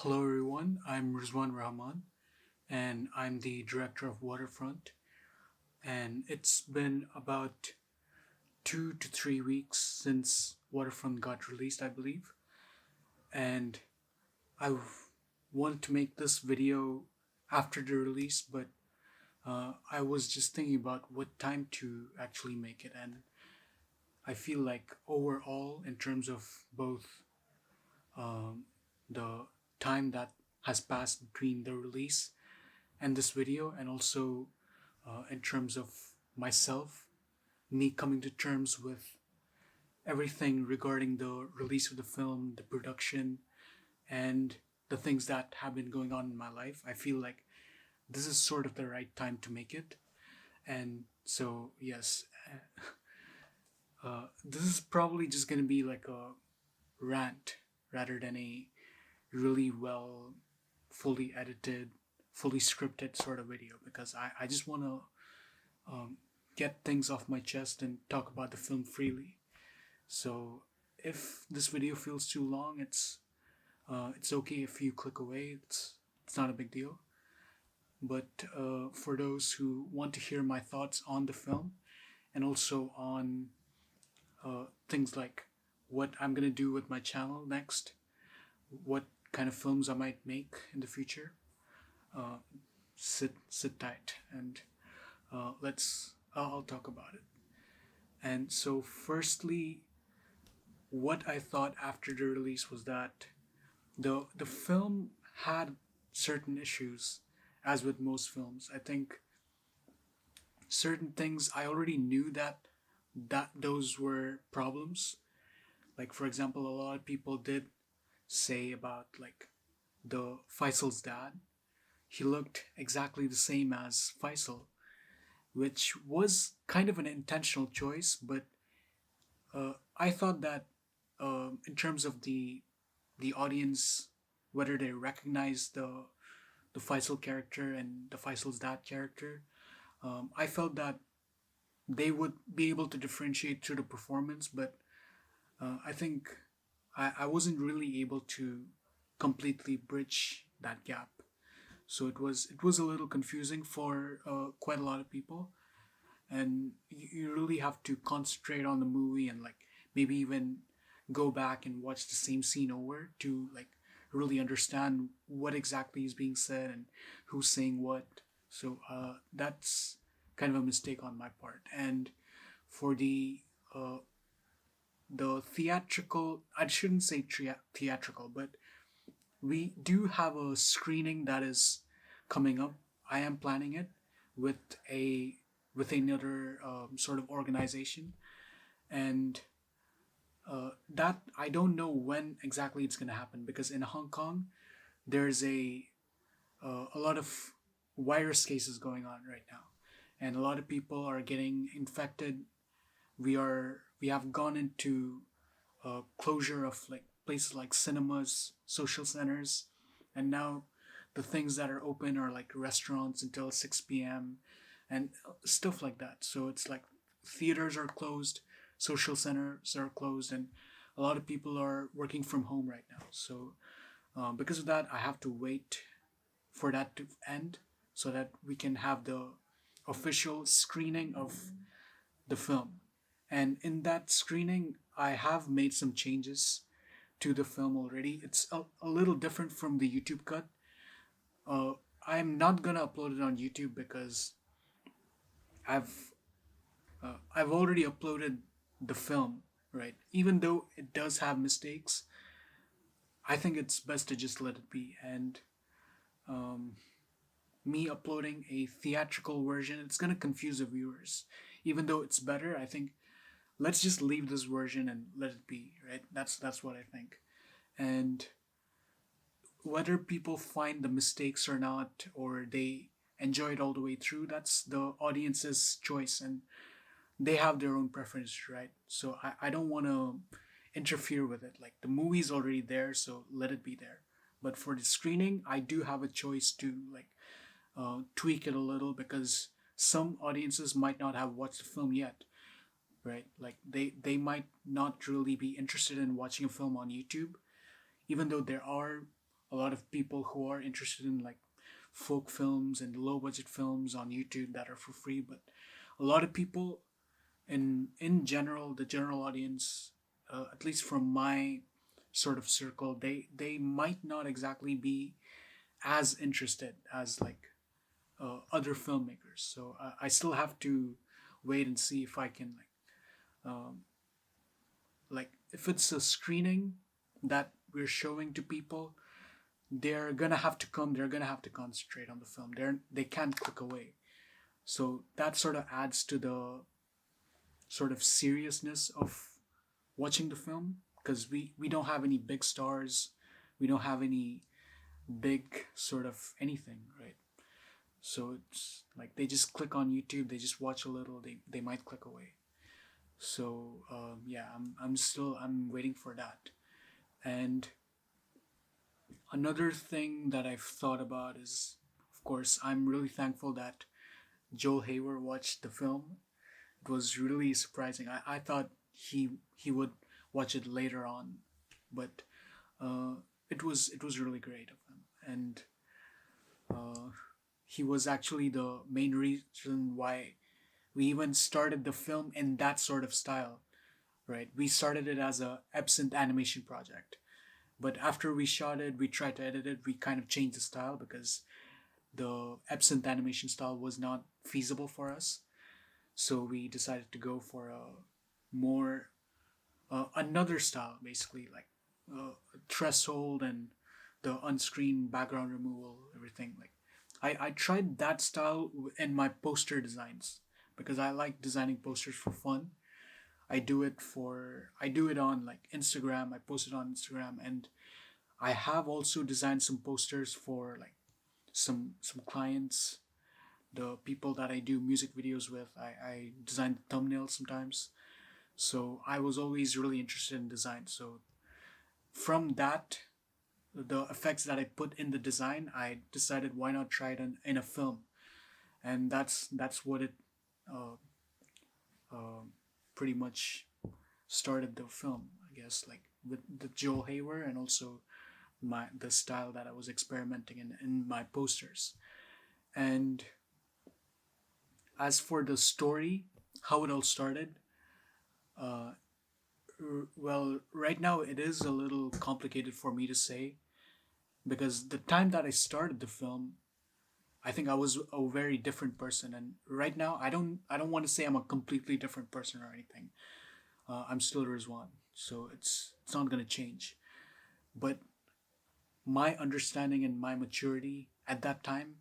Hello everyone, I'm Rizwan Rahman and I'm the director of Waterfront. And it's been about 2 to 3 weeks since Waterfront got released, I believe. And I wanted to make this video after the release, but I was just thinking about what time to actually make it. And I feel like overall, in terms of both um, the time that has passed between the release and this video, and also in terms of myself, me coming to terms with everything regarding the release of the film, the production, and the things that have been going on in my life. I feel like this is sort of the right time to make it. And so, yes, this is probably just going to be like a rant rather than a really well, fully edited, fully scripted sort of video because I just want to get things off my chest and talk about the film freely. So if this video feels too long, it's okay if you click away. It's not a big deal. But for those who want to hear my thoughts on the film and also on things like what I'm gonna do with my channel next, what kind of films I might make in the future, uh, sit tight and I'll talk about it. And so, firstly, what I thought after the release was that the film had certain issues, as with most films. I think certain things I already knew that those were problems. Like for example, a lot of people did say about like the Faisal's dad. He looked exactly the same as Faisal, which was kind of an intentional choice, but I thought that in terms of the audience, whether they recognize the Faisal character and the Faisal's dad character, I felt that they would be able to differentiate through the performance, but I think I wasn't really able to completely bridge that gap. So it was a little confusing for quite a lot of people, and you really have to concentrate on the movie and like maybe even go back and watch the same scene over to like really understand what exactly is being said and who's saying what. So that's kind of a mistake on my part. And for uh, the theatrical, I shouldn't say theatrical, but we do have a screening that is coming up. I am planning it with a with another sort of organization, and that I don't know when exactly it's going to happen because in Hong Kong there's a lot of virus cases going on right now, and a lot of people are getting infected. We have gone into closure of like places like cinemas, social centers, and now the things that are open are like restaurants until 6 p.m. and stuff like that. So it's like theaters are closed, social centers are closed, and a lot of people are working from home right now. So because of that, I have to wait for that to end so that we can have the official screening of the film. And in that screening, I have made some changes to the film already. It's a little different from the YouTube cut. Uh, I'm not gonna upload it on YouTube because I've I've already uploaded the film, right? Even though it does have mistakes, I think it's best to just let it be. And um, me uploading a theatrical version, it's gonna confuse the viewers. Even though it's better, I think let's just leave this version and let it be, right? That's what I think. And whether people find the mistakes or not, or they enjoy it all the way through, that's the audience's choice, and they have their own preference, right? So I don't want to interfere with it. Like the movie's already there, so let it be there. But for the screening, I do have a choice to like tweak it a little because some audiences might not have watched the film yet, right? Like they might not really be interested in watching a film on YouTube, even though there are a lot of people who are interested in like folk films and low budget films on YouTube that are for free. But a lot of people in general, the general audience, at least from my sort of circle, they might not exactly be as interested as like other filmmakers. So I still have to wait and see if I can um, like if it's a screening that we're showing to people, they're gonna have to come. They're gonna have to concentrate on the film. They can't click away. So that sort of adds to the sort of seriousness of watching the film, because we don't have any big stars, we don't have any big sort of anything, right? So it's like they just click on YouTube, they just watch a little, they might click away. So yeah, I'm waiting for that. And another thing that I've thought about is, of course, I'm really thankful that Joel Haver watched the film. It was really surprising. I thought he would watch it later on, but uh, it was really great of him, and uh, he was actually the main reason why we even started the film in that sort of style. Right, we started it as a absent animation project, but after we shot it, we tried to edit it. We kind of changed the style because the absent animation style was not feasible for us. So we decided to go for a more another style, basically like threshold and the unscreen background removal, everything. Like I tried that style in my poster designs because I like designing posters for fun. I do it on like Instagram. I post it on Instagram, and I have also designed some posters for like some clients, the people that I do music videos with. I design the thumbnails sometimes. So I was always really interested in design. So from that, the effects that I put in the design, I decided why not try it in a film, and that's what it uh, uh, pretty much started the film, I guess, like with the Joel Haver and also the style that I was experimenting in my posters. And as for the story, how it all started, uh, well, right now it is a little complicated for me to say because the time that I started the film, I think I was a very different person, and right now I don't want to say I'm a completely different person or anything. I'm still Rizwan, so it's not gonna change. But my understanding and my maturity at that time,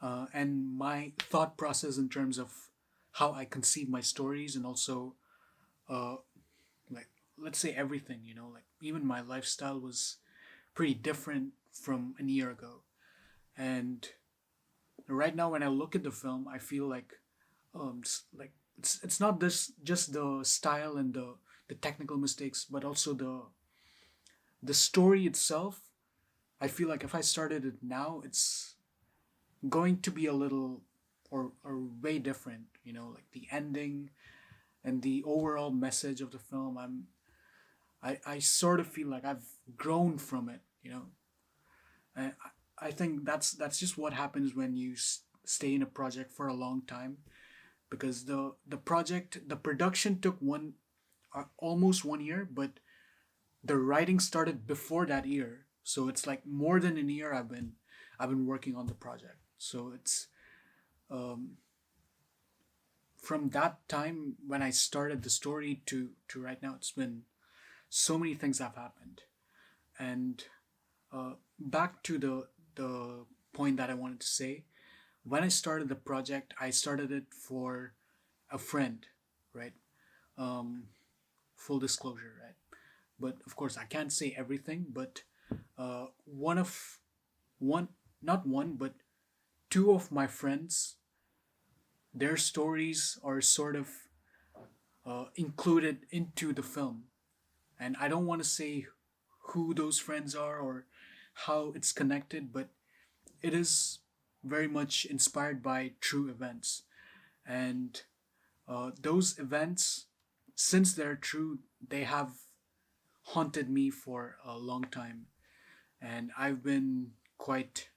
and my thought process in terms of how I conceive my stories, and also uh, like let's say everything, like even my lifestyle was pretty different from a year ago. And right now when I look at the film, I feel like like it's not this just the style and the technical mistakes, but also the story itself. I feel like if I started it now, it's going to be a little or way different, like the ending and the overall message of the film. I sort of feel like I've grown from it. I I think that's just what happens when you stay in a project for a long time, because the production took almost 1 year, but the writing started before that year. So it's like more than a year I've been working on the project. So it's um, from that time when I started the story to right now, it's been so many things have happened. And back to the point that I wanted to say, when I started the project, I started it for a friend, right? Um, Full disclosure, right? But of course, I can't say everything. But one of one, not one, but two of my friends, their stories are sort of included into the film, and I don't want to say who those friends are or how it's connected, but it is very much inspired by true events. And those events, since they're true, they have haunted me for a long time. and I've been quite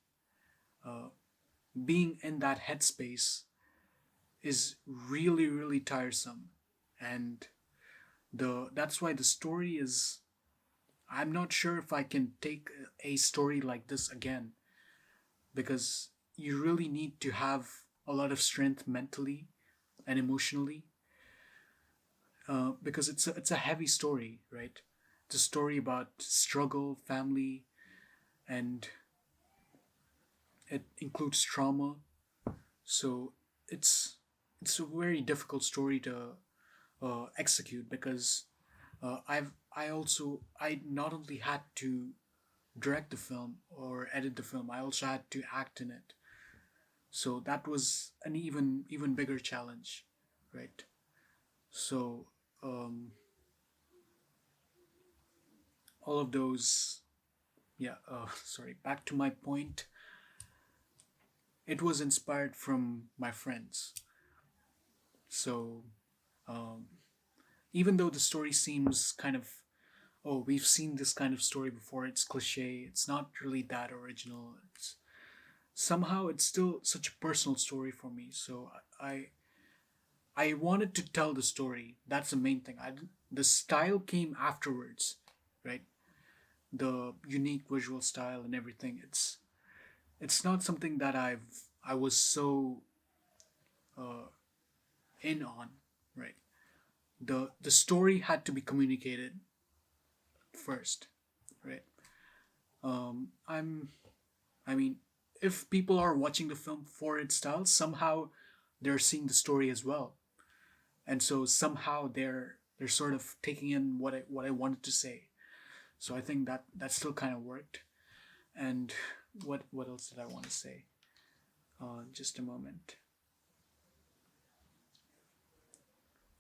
uh, being in that headspace is really really tiresome, and the that's why the story is, I'm not sure if I can take a story like this again, because you really need to have a lot of strength mentally and emotionally, because it's a heavy story, right? It's a story about struggle, family, and it includes trauma. So it's it's a very difficult story to execute, because I not only had to direct the film or edit the film, I also had to act in it. So that was an even bigger challenge, right? So um, all of those, yeah. Sorry. Back to my point. It was inspired from my friends. So um, even though the story seems kind of, oh, we've seen this kind of story before, it's cliche, it's not really that original, it's somehow it's still such a personal story for me. So I wanted to tell the story. That's the main thing. The style came afterwards, right? The unique visual style and everything. It's not something that I was so uh, in on, right? The story had to be communicated first, right? I'm I mean, if people are watching the film for its style, somehow they're seeing the story as well, and so somehow they're sort of taking in what I wanted to say. So I think that still kind of worked. And what else did I want to say? Just a moment.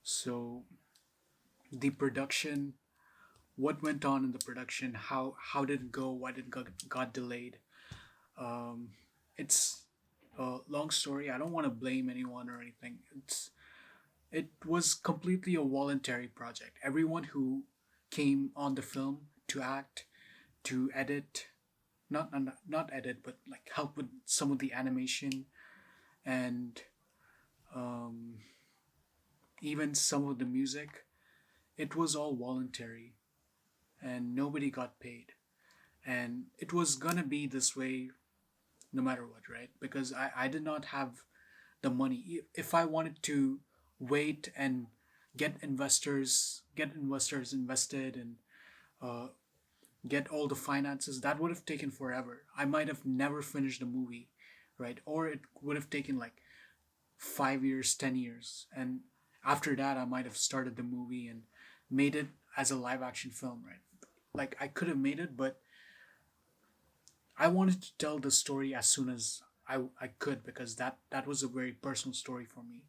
So the production, what went on in the production, how did it go, why did it got delayed? Um, it's a long story. I don't want to blame anyone or anything. It was completely a voluntary project. Everyone who came on the film to act, to edit, not edit, but like help with some of the animation and um, even some of the music, it was all voluntary and nobody got paid. And it was gonna be this way no matter what, right? Because I did not have the money. If I wanted to wait and get investors invested and uh, get all the finances, that would have taken forever. I might have never finished the movie, right? Or it would have taken like 5 years, 10 years, and after that, I might have started the movie and made it as a live action film, right? Like I could have made it, but I wanted to tell the story as soon as I could, because that was a very personal story for me.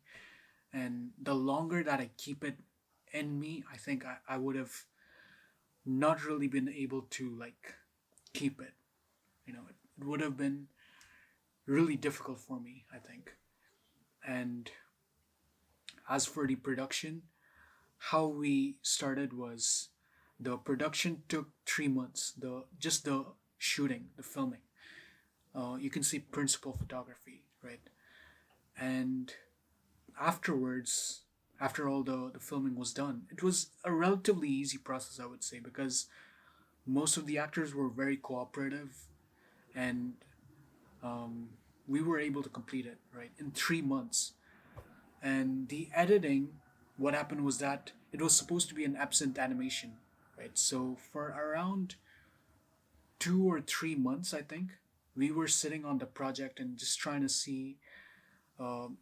And the longer that I keep it in me, I think I would have not really been able to like keep it. It would have been really difficult for me, I think. And as for the production, how we started was the production took 3 months. The shooting, the filming. You can see principal photography, right? And afterwards, after all the filming was done, it was a relatively easy process, I would say, because most of the actors were very cooperative, and um, we were able to complete it right in 3 months. And the editing, what happened was that it was supposed to be an absent animation, right? So for around 2 or 3 months, I think we were sitting on the project and just trying to see, um,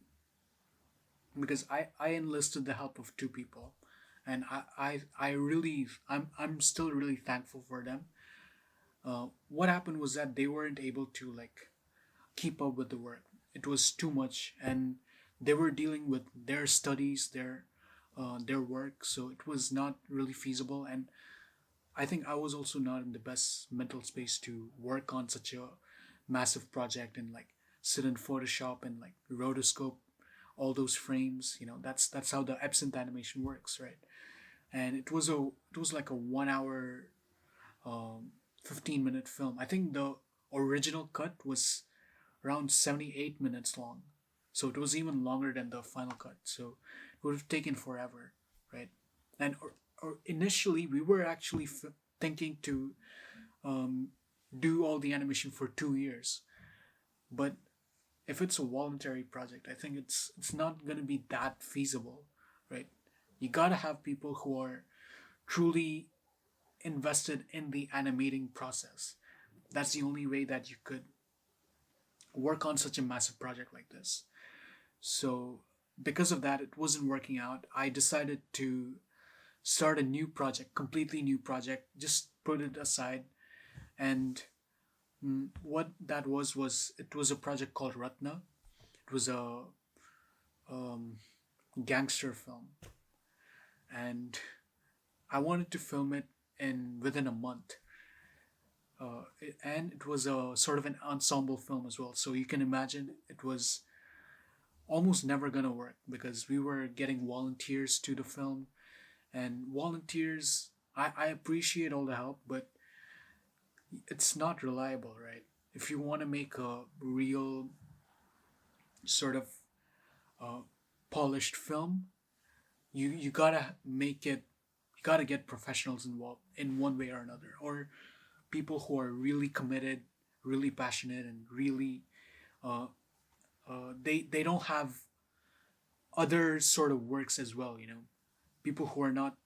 because I enlisted the help of two people, and I'm still really thankful for them. What happened was that they weren't able to like keep up with the work. It was too much, and they were dealing with their studies, their work, so it was not really feasible. And I think I was also not in the best mental space to work on such a massive project and like sit in Photoshop and like rotoscope all those frames. That's how the absent animation works, right? And it was like a 1 hour 15-minute film. I think the original cut was around 78 minutes long. So it was even longer than the final cut. So it would have taken forever, right? And or initially, we were actually thinking to um, do all the animation for 2 years. But if it's a voluntary project, I think it's not going to be that feasible, right? You got to have people who are truly invested in the animating process. That's the only way that you could work on such a massive project like this. So, because of that, it wasn't working out. I decided to start a new project, completely new project, just put it aside. And what that was it was a project called Ratna. It was a um, gangster film, and I wanted to film it in within a month. And it was a sort of an ensemble film as well. So you can imagine it was almost never gonna work because we were getting volunteers to the film, and volunteers. I appreciate all the help, but it's not reliable, right? If you want to make a real sort of uh, polished film, you gotta make it. You gotta get professionals involved in one way or another, or people who are really committed, really passionate, and really uh, they don't have other sort of works as well. People who are not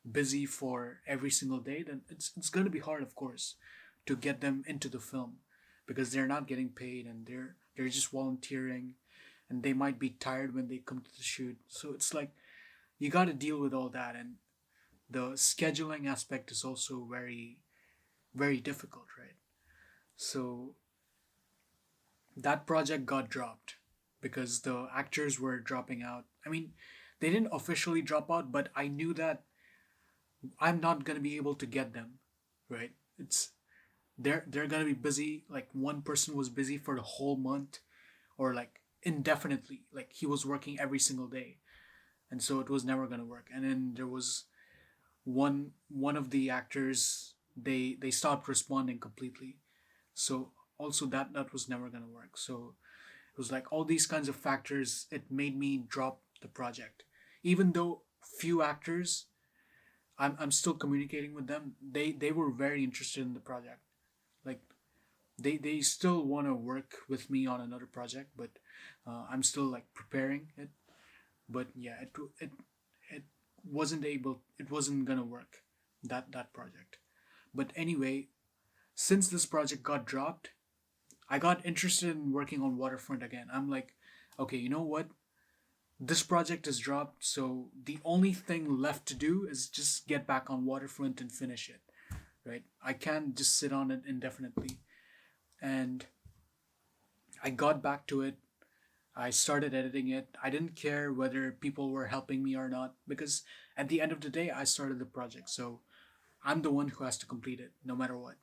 busy for every single day, then it's going to be hard, of course, to get them into the film because they're not getting paid and they're just volunteering, and they might be tired when they come to the shoot. So it's like you got to deal with all that, and the scheduling aspect is also very very difficult, right? So that project got dropped because the actors were dropping out. I mean, they didn't officially drop out, but I knew that I'm not gonna be able to get them, right? It's they're gonna be busy. Like one person was busy for the whole month, or like indefinitely. Like he was working every single day, and so it was never gonna work. And then there was one of the actors. They stopped responding completely, so also that was never gonna work. So it was like all these kinds of factors. It made me drop the project, even though few actors I'm still communicating with them. They were very interested in the project. Like they still want to work with me on another project, but I'm still like preparing it. But yeah, it it wasn't gonna work, that project. But anyway, since this project got dropped, I got interested in working on Waterfront again. I'm like, okay, you know what? This project is dropped, so the only thing left to do is just get back on Waterfront and finish it, right? I can't just sit on it indefinitely. And I got back to it. I started editing it. I didn't care whether people were helping me or not because at the end of the day, I started the project. So I'm the one who has to complete it no matter what.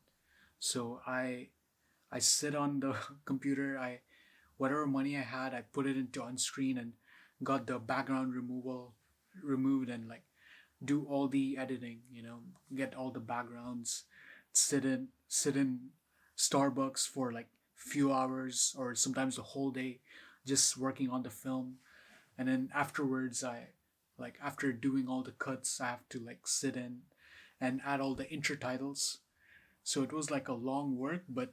So I sit on the computer. I whatever money I had, I put it into on screen and got the background removal removed and like do all the editing. Get all the backgrounds, sit in Starbucks for like few hours or sometimes the whole day, just working on the film. And then afterwards, I like after doing all the cuts, I have to like sit in and add all the intertitles. So it was like a long work, but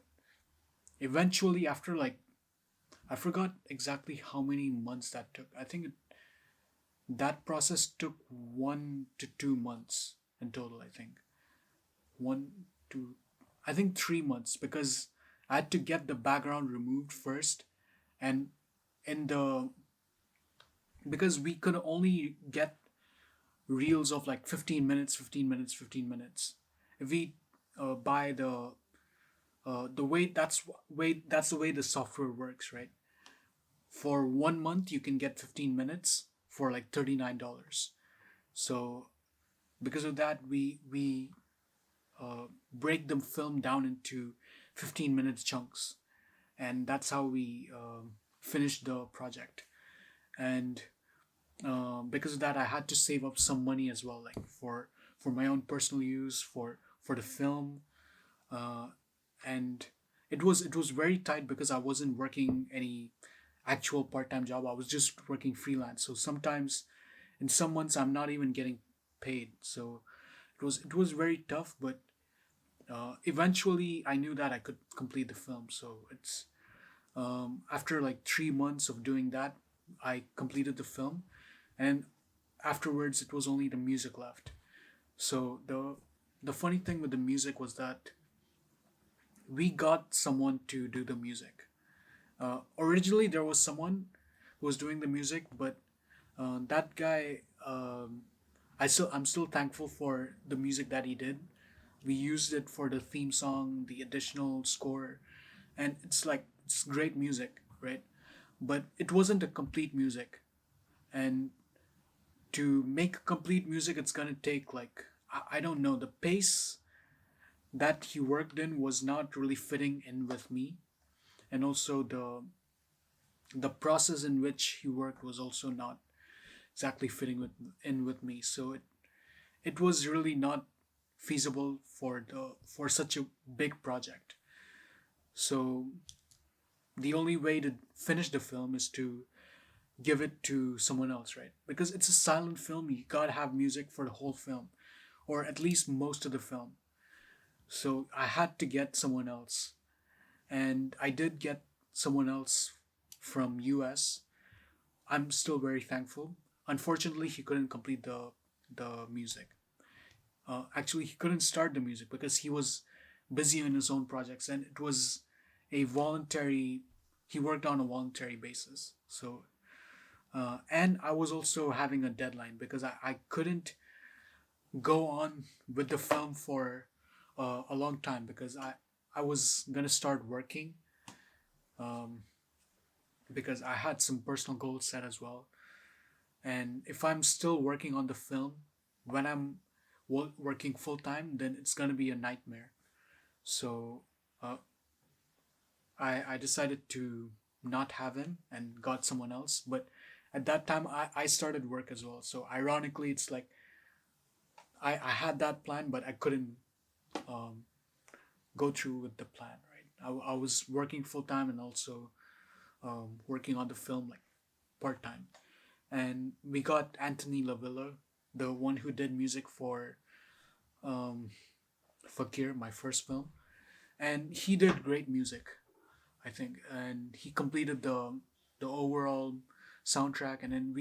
eventually after like I forgot exactly how many months that took. I think that process took 1 to 2 months in total. I think one to I think 3 months because I had to get the background removed first, and in the because we could only get reels of like 15 minutes, 15 minutes, 15 minutes. If we buy the way that's the way the software works, right? For 1 month you can get 15 minutes for like $39. So because of that we break the film down into 15 minutes chunks, and that's how we finish the project. And because of that I had to save up some money as well, like for my own personal use for the film. uh, and it was very tight because I wasn't working any actual part-time job. I was just working freelance. So sometimes in some months I'm not even getting paid. So it was very tough, but eventually I knew that I could complete the film. So it's after like 3 months of doing that, I completed the film, and afterwards it was only the music left. So the funny thing with the music was that we got someone to do the music. Originally there was someone who was doing the music, but that guy, I'm still thankful for the music that he did. We used it for the theme song, the additional score, and it's great music, right? But it wasn't a complete music, and to make complete music, it's gonna take like I don't know, the pace that he worked in was not really fitting in with me, and also the process in which he worked was also not exactly fitting with me. So it was really not feasible for such a big project. So the only way to finish the film is to give it to someone else, right? Because it's a silent film, you gotta have music for the whole film, or at least most of the film. So I had to get someone else, and I did get someone else from US. I'm still very thankful. Unfortunately, he couldn't complete the music. Actually, he couldn't start the music because he was busy in his own projects, and it was a voluntary. He worked on a voluntary basis. So, and I was also having a deadline because I couldn't go on with the film for a long time because I was gonna start working, um, because I had some personal goals set as well. And if I'm still working on the film when I'm working full time, then it's gonna be a nightmare. So uh, I decided to not have him and got someone else. But at that time, I started work as well. So ironically, it's like I had that plan, but I couldn't um, go through with the plan, right? I was working full time and also working on the film like part time. And we got Anthony Lavilla, the one who did music for um, Fakir, my first film, and he did great music, I think, and he completed the overall soundtrack, and then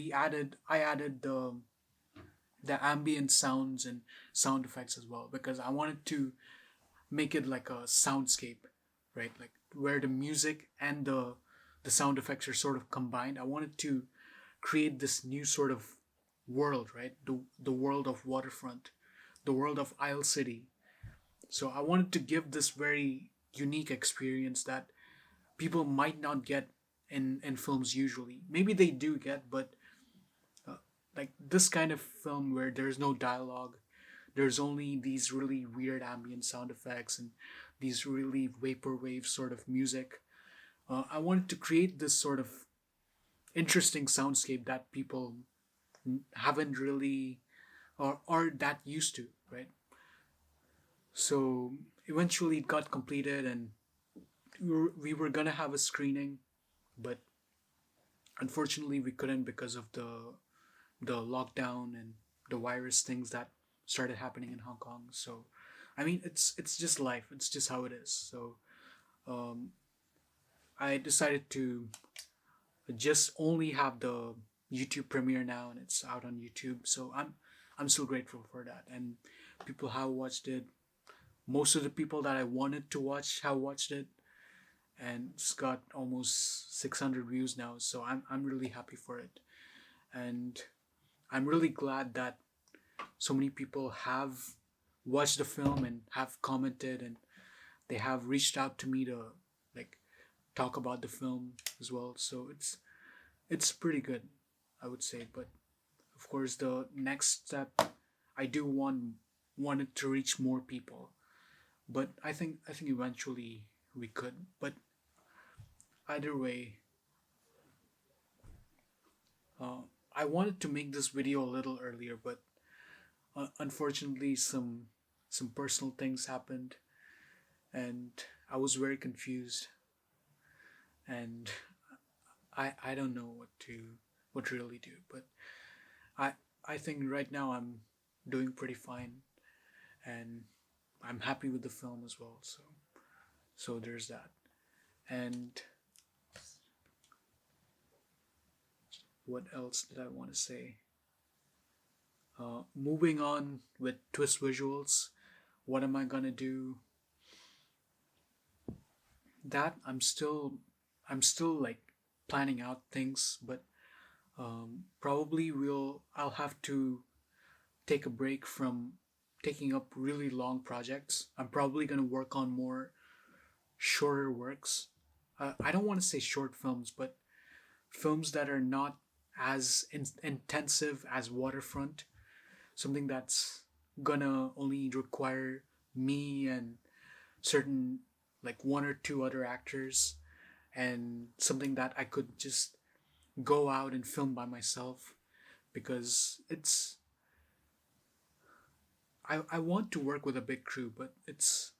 I added the ambient sounds and sound effects as well because I wanted to make it like a soundscape, right? Like where the music and the sound effects are sort of combined. I wanted to create this new sort of world, right? The world of waterfront, the world of Isle City. So I wanted to give this very unique experience that people might not get in films usually. Maybe they do get, but uh, like this kind of film where there's no dialogue, there's only these really weird ambient sound effects and these really vaporwave sort of music. I wanted to create this sort of interesting soundscape that people haven't really or are that used to, right? So eventually it got completed, and we were gonna have a screening, but unfortunately we couldn't because of the lockdown and the virus things that started happening in Hong Kong. So I mean it's just life, it's just how it is. So um, I decided to just only have the YouTube premiere now, and it's out on YouTube. So I'm so grateful for that, and people have watched it. Most of the people that I wanted to watch have watched it, and it's got almost 600 views now. So I'm really happy for it, and I'm really glad that so many people have watched the film and have commented, and they have reached out to me to like talk about the film as well. So it's pretty good, I would say. But of course, the next step, I do want it to reach more people. But I think eventually we could. But either way, uh, I wanted to make this video a little earlier, but unfortunately, some personal things happened, and I was very confused, and I don't know what to really do. But I I think right now I'm doing pretty fine, and I'm happy with the film as well. So there's that. And what else did I want to say? Moving on with twist visuals, what am I gonna do? That I'm still like planning out things, but probably I'll have to take a break from taking up really long projects. I'm probably gonna work on more shorter works. I don't want to say short films, but films that are not as intensive as Waterfront. Something that's gonna only require me and certain, like one or two other actors, and something that I could just go out and film by myself, because I want to work with a big crew, but it's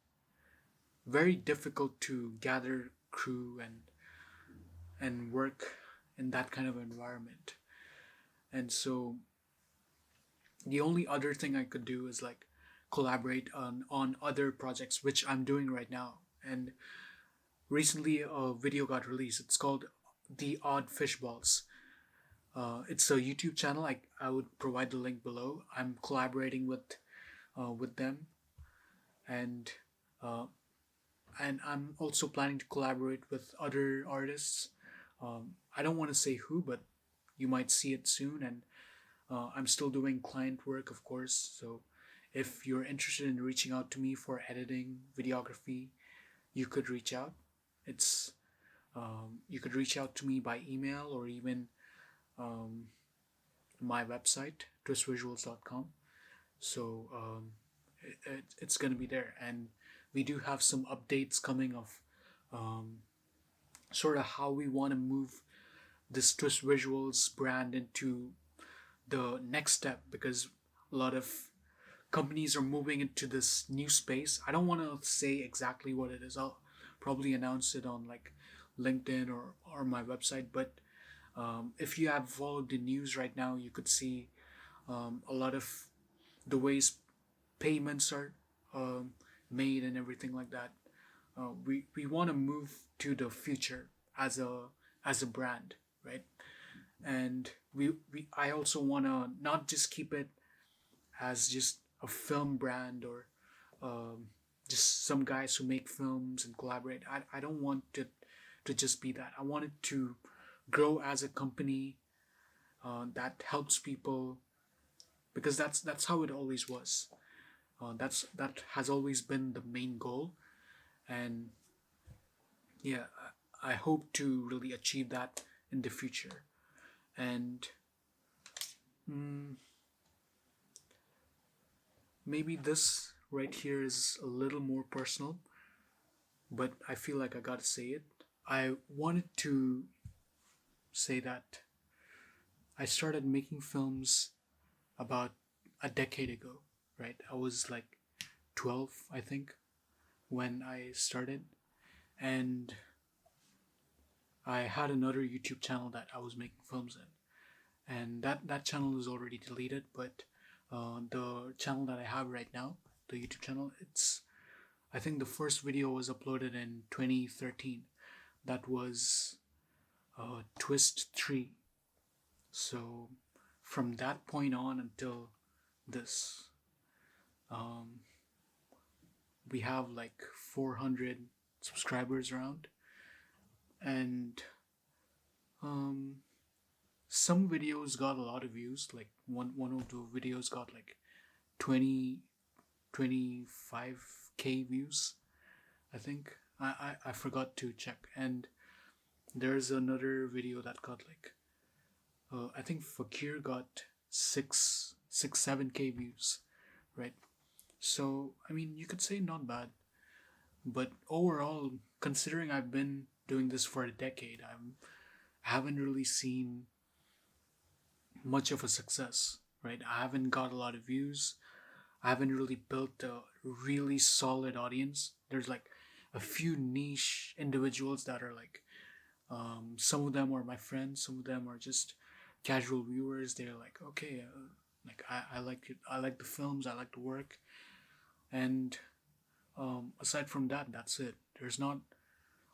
very difficult to gather crew and work in that kind of environment. And so the only other thing I could do is like collaborate on other projects, which I'm doing right now. And recently a video got released. It's called The Odd Fishballs. It's a YouTube channel. I would provide the link below. I'm collaborating with them, and uh, and I'm also planning to collaborate with other artists. I don't want to say who, but you might see it soon. And I'm still doing client work, of course. So if you're interested in reaching out to me for editing, videography, you could reach out. It's You could reach out to me by email, or even um, my website, twistvisuals.com. So it's going to be there. And we do have some updates coming of um, sort of how we want to move this Twist Visuals brand into the next step, because a lot of companies are moving into this new space. I don't want to say exactly what it is. I'll probably announce it on like LinkedIn or my website. But if you have followed the news right now, you could see a lot of the ways payments are um, made and everything like that. We want to move to the future as a brand, right? And we I also want to not just keep it as just a film brand, or um, just some guys who make films and collaborate. I don't want it to just be that. I want it to grow as a company that helps people, because that's how it always was. That has always been the main goal. And yeah, I hope to really achieve that in the future. And mm, maybe this right here is a little more personal, but I feel like I gotta say it. I wanted to say that I started making films about a decade ago, right? I was like 12, I think, when I started. And I had another YouTube channel that I was making films in. And that channel is already deleted, but the channel that I have right now, the YouTube channel, I think the first video was uploaded in 2013. That was Twist 3. So from that point on until this, um, we have like 400 subscribers around. And um, some videos got a lot of views. Like one of the videos got like 20 25K views, I think. I forgot to check. And there's another video that got like I think Fakir got 7K views, right? So I mean, you could say not bad, but overall, considering I've been doing this for a decade, I haven't really seen much of a success, right? I haven't got a lot of views. I haven't really built a really solid audience. There's like a few niche individuals that are like, some of them are my friends, some of them are just casual viewers. They're like, okay, like I like it, I like the films, I like the work, and aside from that, that's it. There's not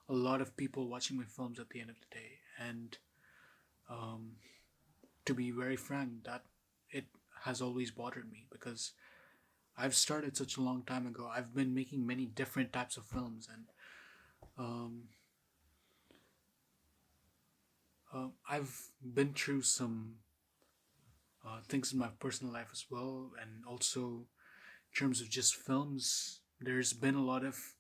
a lot of people watching my films at the end of the day, and um, to be very frank, that it has always bothered me because I've started such a long time ago. I've been making many different types of films, and um, I've been through some things in my personal life as well, and also in terms of just films, there's been a lot of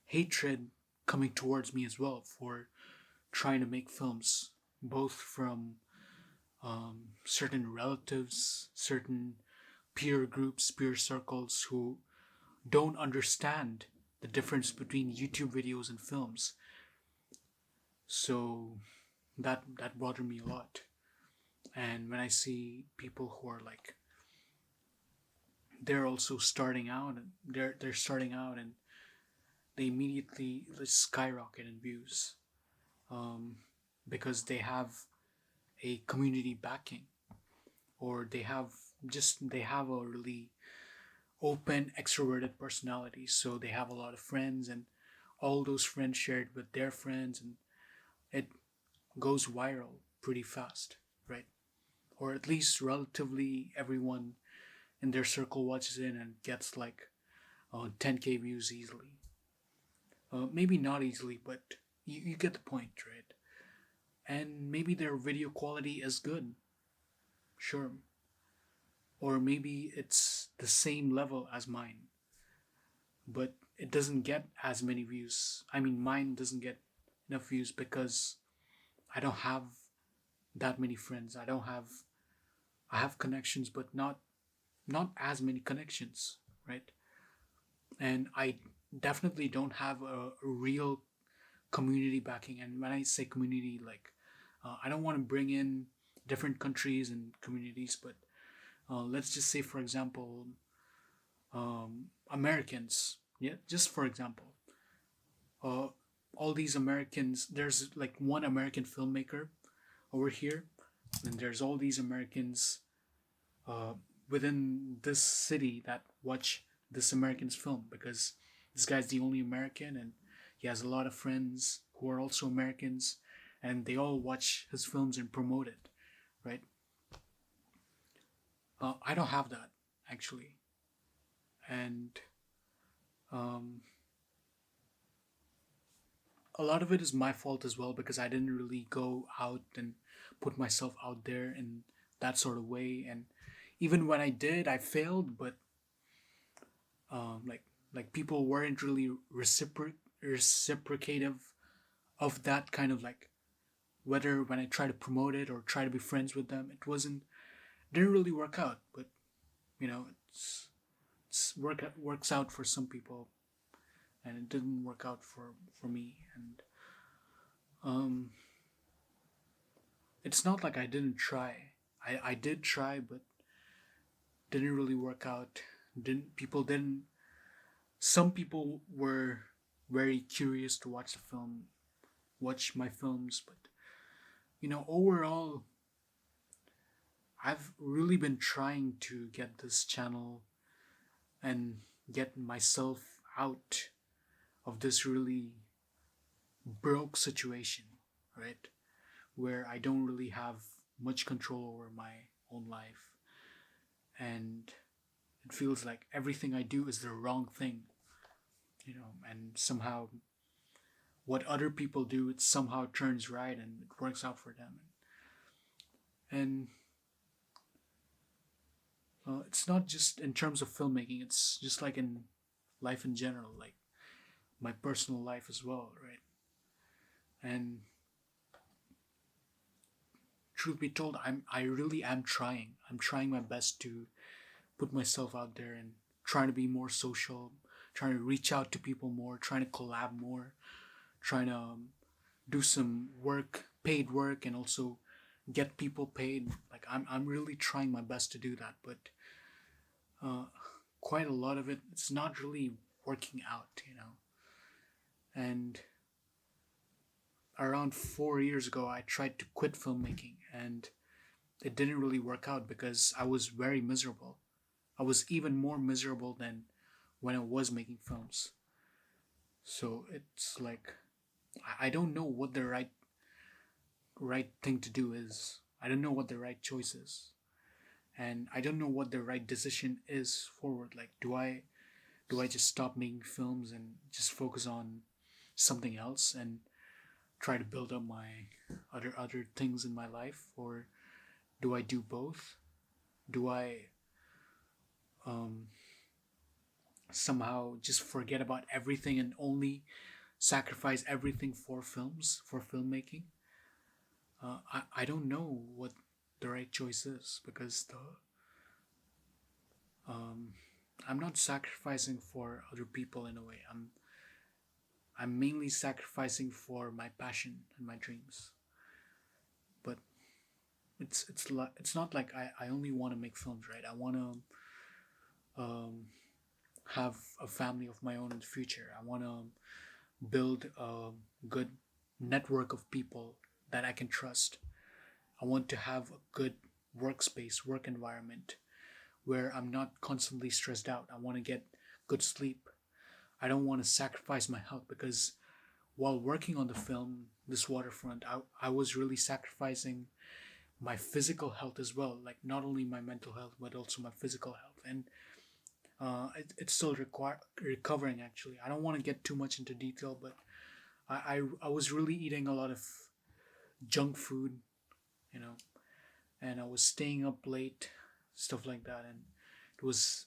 hatred coming towards me as well for trying to make films, both from certain relatives, certain peer groups, peer circles who don't understand the difference between YouTube videos and films. So that bothered me a lot. And when I see people who are like, they're also starting out, and they're starting out, and they immediately skyrocket in views, um, because they have a community backing, or they have a really open extroverted personality, so they have a lot of friends, and all those friends shared with their friends, and it goes viral pretty fast, right? Or at least relatively everyone in their circle watches it and gets like 10K views easily. Maybe not easily, but you get the point, right? And maybe their video quality is good, sure. Or maybe it's the same level as mine, but it doesn't get as many views. I mean, mine doesn't get enough views because I don't have that many friends. I have connections, but not as many connections, right? And I definitely don't have a real community backing. And when I say community, like, I don't want to bring in different countries and communities, but let's just say, for example, Americans. Yeah, just for example, uh, all these Americans. There's like one American filmmaker over here, and there's all these Americans uh, within this city that watch this American's film because this guy's the only American, and he has a lot of friends who are also Americans, and they all watch his films and promote it, right? I don't have that actually, and um, a lot of it is my fault as well because I didn't really go out and put myself out there in that sort of way, and even when I did, I failed. But like people weren't really reciprocative of that kind of like, whether when I try to promote it or try to be friends with them, didn't really work out. But you know, works out for some people, and it didn't work out for me. And it's not like I didn't try. I did try, but didn't really work out. Didn't some people were very curious to watch the film, watch my films, but overall, I've really been trying to get this channel and get myself out of this really broke situation, right? Where I don't really have much control over my own life, and it feels like everything I do is the wrong thing, and somehow what other people do, it somehow turns right and it works out for them. And it's not just in terms of filmmaking, it's just like in life in general, like my personal life as well, right? And truth be told, I really am trying. I'm trying my best to put myself out there and trying to be more social, trying to reach out to people more, trying to collab more, trying to do some work, paid work, and also get people paid. Like I'm really trying my best to do that, but quite a lot of it's not really working out. And around 4 years ago, I tried to quit filmmaking, and it didn't really work out because I was very miserable. I was even more miserable than when I was making films. So it's like I don't know what the right thing to do is. I don't know what the right choice is, and I don't know what the right decision is forward. Like, do I just stop making films and just focus on something else and try to build up my other things in my life, or do I do both? Do I um, somehow just forget about everything and only sacrifice everything for films, for filmmaking? I don't know what the right choice is, because um, I'm not sacrificing for other people in a way. I'm mainly sacrificing for my passion and my dreams. But it's not like I only want to make films, right? I want to have a family of my own in the future. I want to build a good network of people that I can trust. I want to have a good workspace, work environment where I'm not constantly stressed out. I want to get good sleep. I don't want to sacrifice my health, because while working on the film, this waterfront, I was really sacrificing my physical health as well. Like, not only my mental health, but also my physical health. And it's still recovering, actually. I don't want to get too much into detail, but I was really eating a lot of junk food, you know, and I was staying up late, stuff like that. And it was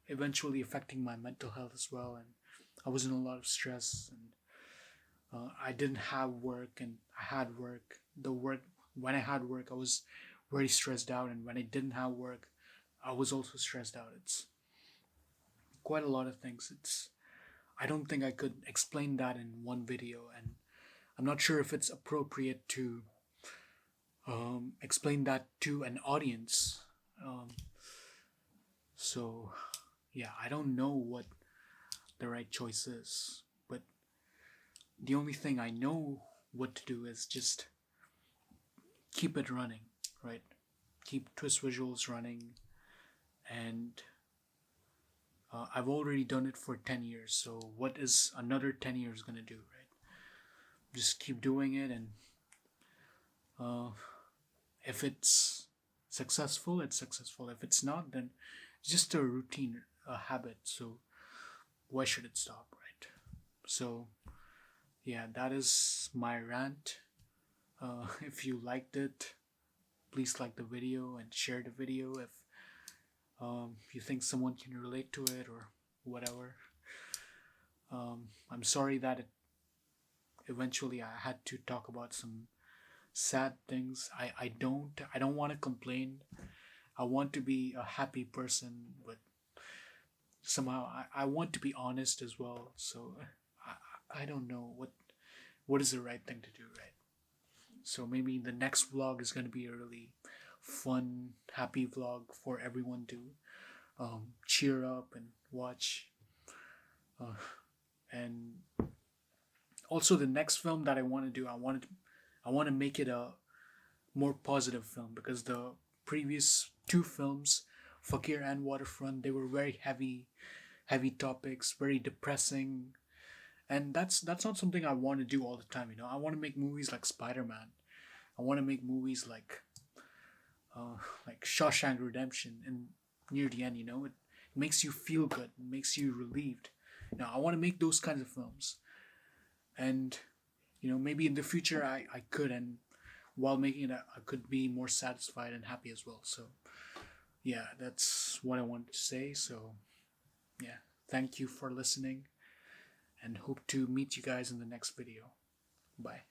eventually affecting my mental health as well. And I was in a lot of stress, and I didn't have work, and I had work. When I had work, I was very stressed out, and when I didn't have work, I was also stressed out. It's quite a lot of things. I don't think I could explain that in one video, and I'm not sure if it's appropriate to explain that to an audience. Um, so, yeah, I don't know what the right choice is, but the only thing I know what to do is just keep it running, right? Keep Twist Visuals running, and I've already done it for 10 years, so what is another 10 years gonna do, right? Just keep doing it, and uh, if it's successful, it's successful. If it's not, then it's just a routine, a habit, so why should it stop, right? So, yeah, that is my rant. If you liked it, please like the video and share the video if you think someone can relate to it or whatever. I'm sorry that eventually I had to talk about some sad things. I don't want to complain. I want to be a happy person, but somehow I want to be honest as well. So I don't know what is the right thing to do, right? So maybe the next vlog is going to be a really fun, happy vlog for everyone to cheer up and watch. And also, the next film that I want to do, I want to make it a more positive film, because the previous two films, Fakir and Waterfront, they were very heavy topics, very depressing, and that's not something I want to do all the time. I want to make movies like Spider-Man. I want to make movies like Shawshank Redemption, and near the end, it makes you feel good, it makes you relieved. I want to make those kinds of films, and maybe in the future I could, and while making it, I could be more satisfied and happy as well. So yeah, that's what I wanted to say. So yeah, thank you for listening, and hope to meet you guys in the next video. Bye.